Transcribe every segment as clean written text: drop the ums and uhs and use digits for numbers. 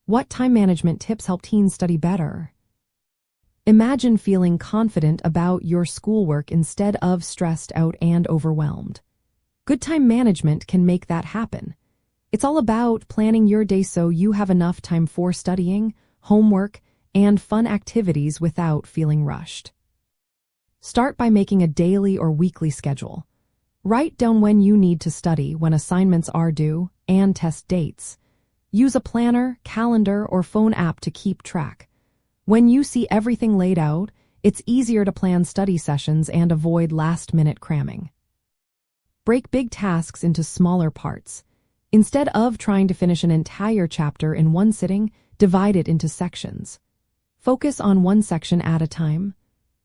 What time management tips help teens study better? Imagine feeling confident about your schoolwork instead of stressed out and overwhelmed. Good time management can make that happen. It's all about planning your day so you have enough time for studying, homework, and fun activities without feeling rushed. Start by making a daily or weekly schedule. Write down when you need to study, when assignments are due, and test dates. Use a planner, calendar, or phone app to keep track. When you see everything laid out, it's easier to plan study sessions and avoid last-minute cramming. Break big tasks into smaller parts. Instead of trying to finish an entire chapter in one sitting, divide it into sections. Focus on one section at a time.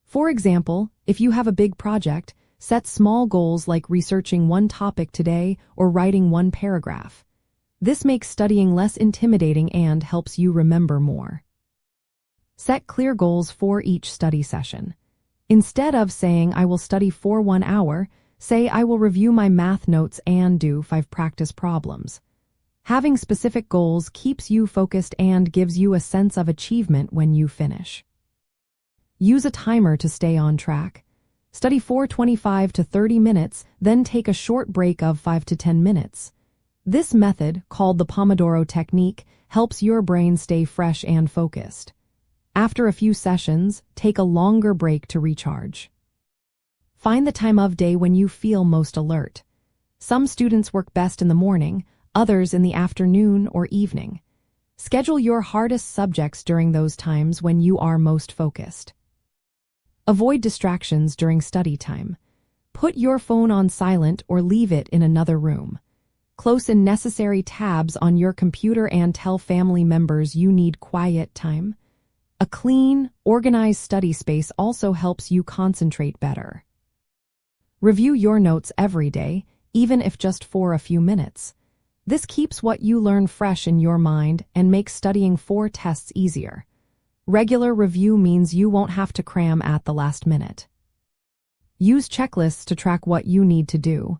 For example, if you have a big project, set small goals like researching one topic today or writing one paragraph. This makes studying less intimidating and helps you remember more. Set clear goals for each study session. Instead of saying, "I will study for 1 hour," say, "I will review my math notes and do 5 practice problems." Having specific goals keeps you focused and gives you a sense of achievement when you finish. Use a timer to stay on track. Study for 25 to 30 minutes, then take a short break of 5 to 10 minutes. This method, called the Pomodoro technique, helps your brain stay fresh and focused. After a few sessions, take a longer break to recharge. Find the time of day when you feel most alert. Some students work best in the morning, others in the afternoon or evening. Schedule your hardest subjects during those times when you are most focused. Avoid distractions during study time. Put your phone on silent or leave it in another room. Close in necessary tabs on your computer and tell family members you need quiet time. A clean, organized study space also helps you concentrate better. Review your notes every day, even if just for a few minutes. This keeps what you learn fresh in your mind and makes studying for tests easier. Regular review means you won't have to cram at the last minute. Use checklists to track what you need to do.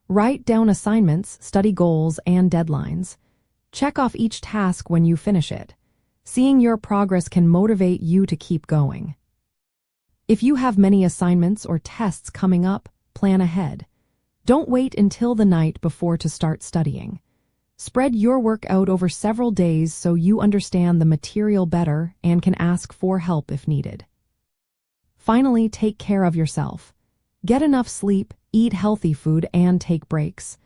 Write down assignments, study goals, and deadlines. Check off each task when you finish it. Seeing your progress can motivate you to keep going. If you have many assignments or tests coming up, plan ahead. Don't wait until the night before to start studying. Spread your work out over several days so you understand the material better and can ask for help if needed. Finally, take care of yourself. Get enough sleep, eat healthy food, and take breaks.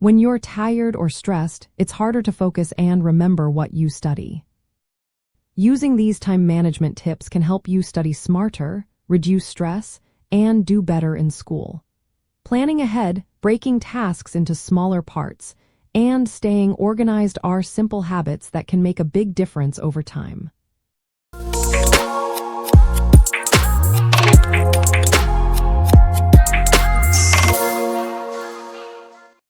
When you're tired or stressed, it's harder to focus and remember what you study. Using these time management tips can help you study smarter, reduce stress, and do better in school. Planning ahead, breaking tasks into smaller parts, and staying organized are simple habits that can make a big difference over time.